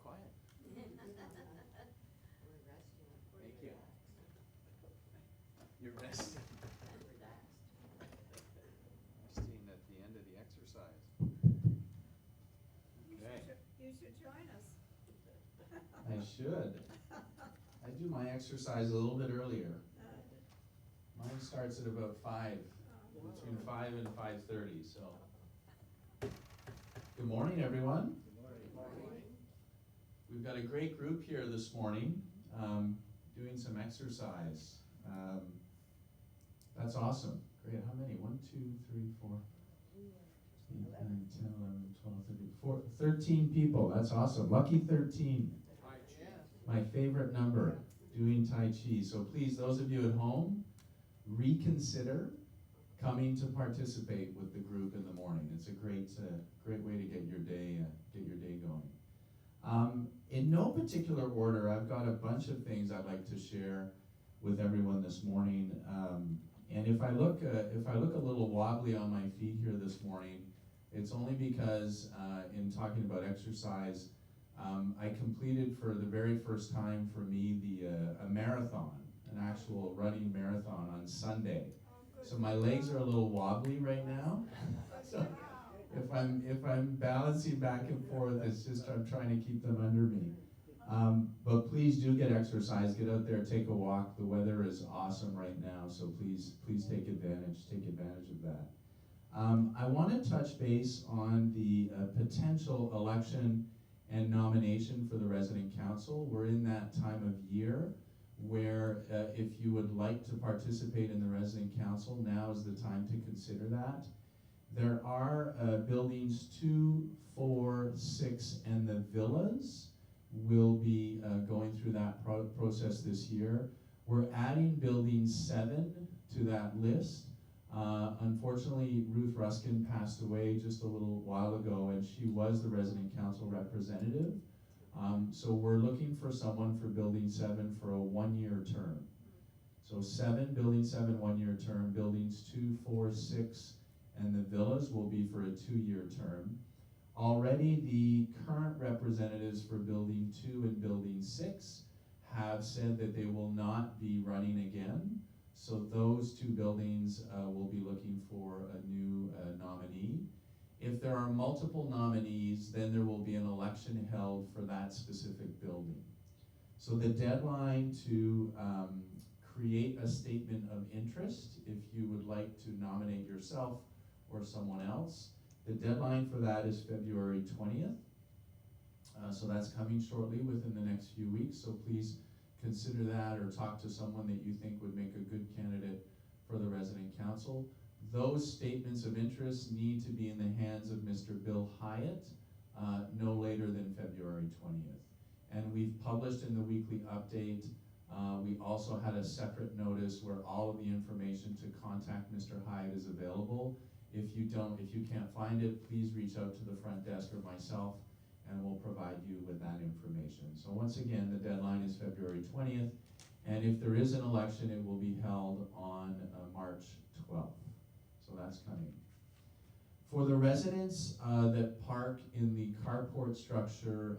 quiet. We're resting. Thank you. You're resting. Relaxed. Resting at the end of the exercise. Okay. You should join us. I should. I do my exercise a little bit earlier. Mine starts at about 5, between 5 and 5:30, so. Good morning, everyone. Good morning. We've got a great group here this morning, doing some exercise. That's awesome. Great. How many? 1, 2, 3, 4, 8, 9, 10, 11, 12, 13 people. That's awesome. Lucky 13. My favorite number, doing Tai Chi. So please, those of you at home, reconsider coming to participate with the group in the morning. It's a great way to get your day going. In no particular order, I've got a bunch of things I'd like to share with everyone this morning. And if I look a little wobbly on my feet here this morning, it's only because in talking about exercise, I completed for the very first time for me a marathon, an actual running marathon on Sunday. So my legs are a little wobbly right now. So if I'm balancing back and forth, it's just I'm trying to keep them under me. But please do get exercise. Get out there, take a walk. The weather is awesome right now, so please take advantage of that. I want to touch base on the potential election and nomination for the resident council. We're in that time of year where if you would like to participate in the resident council, now is the time to consider that. There are buildings 2, 4, 6, and the villas will be going through that process this year. We're adding building 7 to that list. Unfortunately, Ruth Ruskin passed away just a little while ago, and she was the resident council representative. So we're looking for someone for building 7 for a 1-year term. So building 7, 1-year term. Buildings 2, 4, 6, and the villas will be for a 2-year term. Already the current representatives for building 2 and building 6 have said that they will not be running again. So those 2 buildings will be looking for a new nominee. If there are multiple nominees, then there will be an election held for that specific building. So the deadline to create a statement of interest, if you would like to nominate yourself or someone else, the deadline for that is February 20th. So that's coming shortly within the next few weeks. So please consider that or talk to someone that you think would make a good candidate for the resident council. Those statements of interest need to be in the hands of Mr. Bill Hyatt no later than February 20th. And we've published in the weekly update, we also had a separate notice where all of the information to contact Mr. Hyatt is available. If you can't find it, please reach out to the front desk or myself, and we'll provide you with that information. So once again, the deadline is February 20th, and if there is an election, it will be held on March 12th. So that's coming. For the residents that park in the carport structure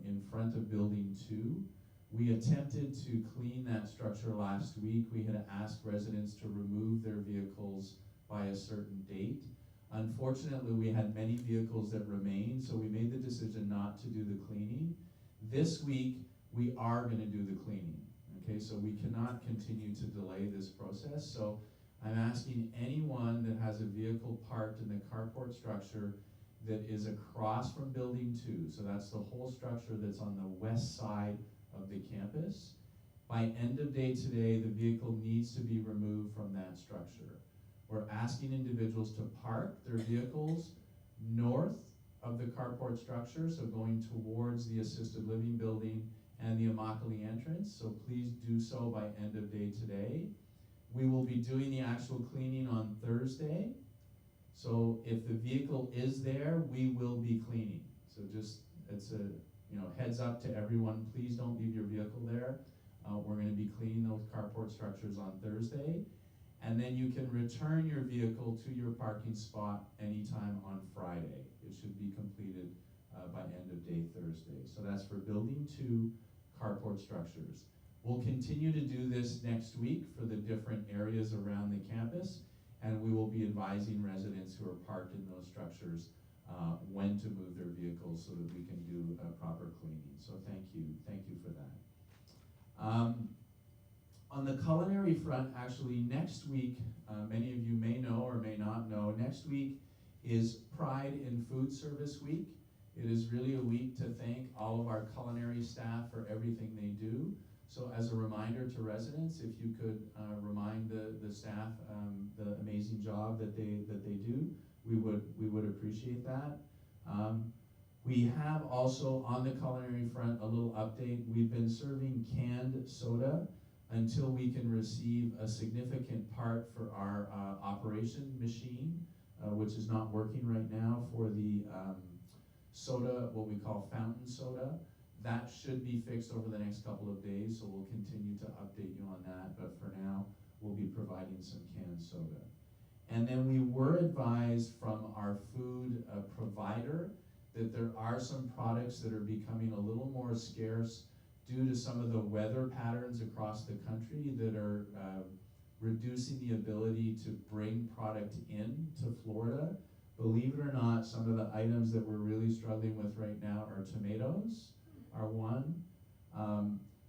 in front of building 2, we attempted to clean that structure last week. We had asked residents to remove their vehicles by a certain date. Unfortunately, we had many vehicles that remained, so we made the decision not to do the cleaning. This week, we are going to do the cleaning. Okay, so we cannot continue to delay this process. So I'm asking anyone that has a vehicle parked in the carport structure that is across from building 2, so that's the whole structure that's on the west side of the campus. By end of day today, the vehicle needs to be removed from that structure. We're asking individuals to park their vehicles north of the carport structure, so going towards the assisted living building and the Immokalee entrance, so please do so by end of day today. We will be doing the actual cleaning on Thursday, so if the vehicle is there, we will be cleaning. So just, it's a heads up to everyone, please don't leave your vehicle there. We're going to be cleaning those carport structures on Thursday. And then you can return your vehicle to your parking spot anytime on Friday. It should be completed by end of day Thursday. So that's for building 2 carport structures. We'll continue to do this next week for the different areas around the campus, and we will be advising residents who are parked in those structures when to move their vehicles so that we can do proper cleaning. So thank you for that. On the culinary front, actually next week, many of you may know or may not know, next week is Pride in Food Service Week. It is really a week to thank all of our culinary staff for everything they do. So as a reminder to residents, if you could remind the staff the amazing job that they do, we would appreciate that. We have also on the culinary front a little update. We've been serving canned soda until we can receive a significant part for our operation machine, which is not working right now for the soda, what we call fountain soda. That should be fixed over the next couple of days, so we'll continue to update you on that, but for now, we'll be providing some canned soda. And then we were advised from our food provider that there are some products that are becoming a little more scarce due to some of the weather patterns across the country that are reducing the ability to bring product in to Florida. Believe it or not, some of the items that we're really struggling with right now are tomatoes, are one.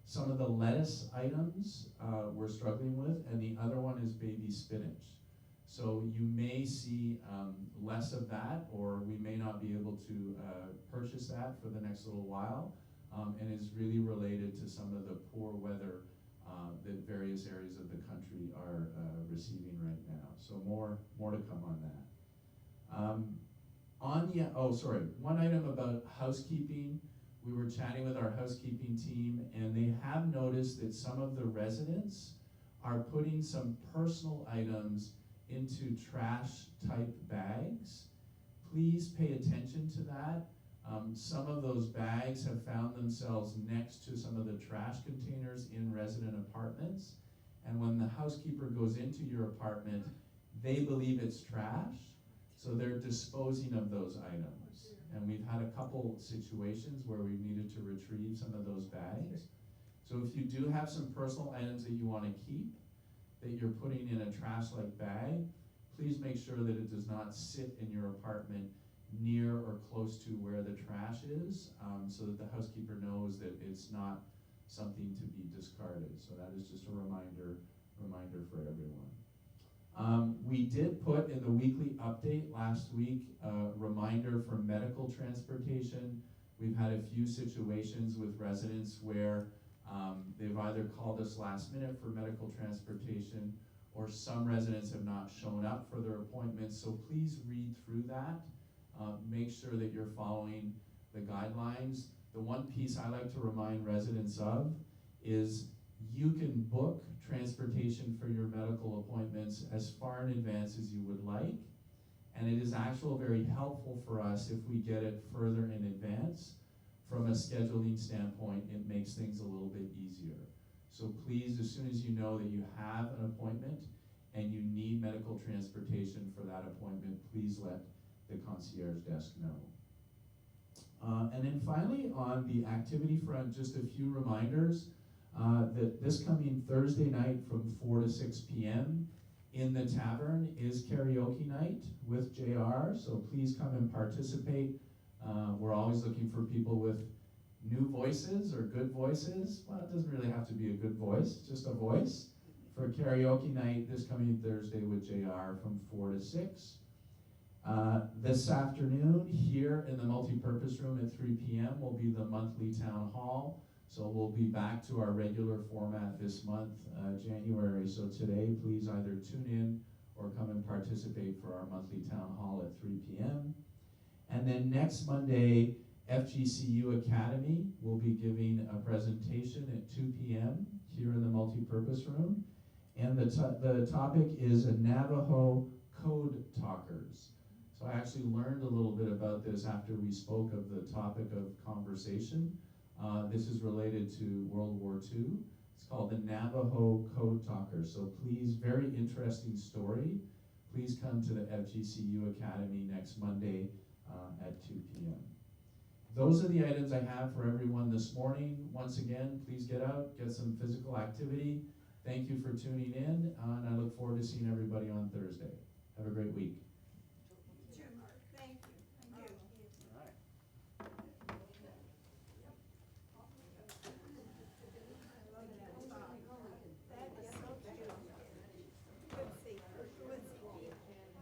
Some of the lettuce items we're struggling with, and the other one is baby spinach. So you may see less of that, or we may not be able to purchase that for the next little while, and it's really related to some of the poor weather that various areas of the country are receiving right now. So more to come on that. One item about housekeeping. We were chatting with our housekeeping team, and they have noticed that some of the residents are putting some personal items into trash-type bags. Please pay attention to that. Some of those bags have found themselves next to some of the trash containers in resident apartments, and when the housekeeper goes into your apartment, they believe it's trash, so they're disposing of those items. And we've had a couple situations where we've needed to retrieve some of those bags. So if you do have some personal items that you want to keep, that you're putting in a trash-like bag, please make sure that it does not sit in your apartment near or close to where the trash is, so that the housekeeper knows that it's not something to be discarded. So that is just a reminder for everyone. We did put in the weekly update last week a reminder for medical transportation. We've had a few situations with residents where they've either called us last minute for medical transportation, or some residents have not shown up for their appointments. So please read through that. Make sure that you're following the guidelines. The one piece I like to remind residents of is you can book transportation for your medical appointments as far in advance as you would like, and it is actually very helpful for us if we get it further in advance. From a scheduling standpoint, it makes things a little bit easier. So please, as soon as you know that you have an appointment and you need medical transportation for that appointment, please let the concierge desk know. And then finally, on the activity front, just a few reminders that this coming Thursday night from 4 to 6 p.m. in the tavern is karaoke night with JR, so please come and participate. We're always looking for people with new voices or good voices. Well, it doesn't really have to be a good voice, just a voice. For karaoke night this coming Thursday with JR from 4 to 6. This afternoon here in the multi-purpose room at 3 p.m. will be the monthly town hall. So we'll be back to our regular format this month, January. So today, please either tune in or come and participate for our monthly town hall at 3 p.m. And then next Monday, FGCU Academy will be giving a presentation at 2 p.m. here in the multi-purpose room. And the topic is Navajo Code Talkers. So I actually learned a little bit about this after we spoke of the topic of conversation. This is related to World War II. It's called the Navajo Code Talkers. So please, very interesting story. Please come to the FGCU Academy next Monday at 2 p.m. those are the items I have for everyone this morning. Once again, please get out, get some physical activity. Thank you for tuning in, and I look forward to seeing everybody on Thursday. Have a great week.